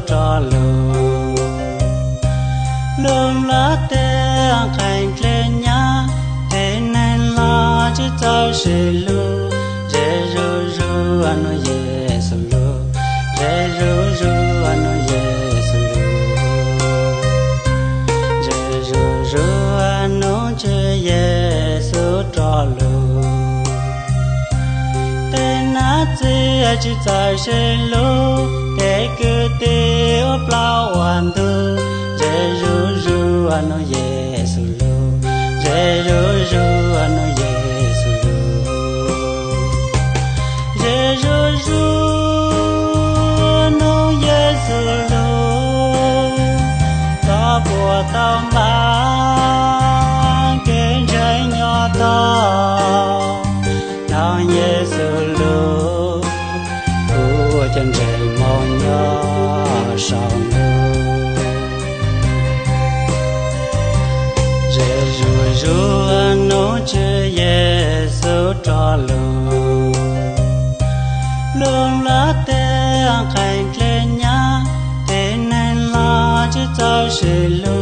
trò lù lùm lá tê khanh kê nhá thế nên lo chứ tao sẽ lù rê ru ru anh nói Giêsu lù rê ru ru anh nói Giêsu lù rê ru ru anh nói Giêsu trò lù tên nát gì chỉ tao sẽ lù để cứ tiêu bao hoàn tu rê ru ru anh nói Giêsu lù rê ru ru anh nói Giêsu lù rê ru ru anh nói Giêsu lù ta bùa tao mang kén trái nhỏ to nó Giêsu lù của chân trời mong nhỏ sòng ru anh nói Giêsu trò lù lùm lá tê khanh kê nhá thế nên lo chứ tao sẽ lù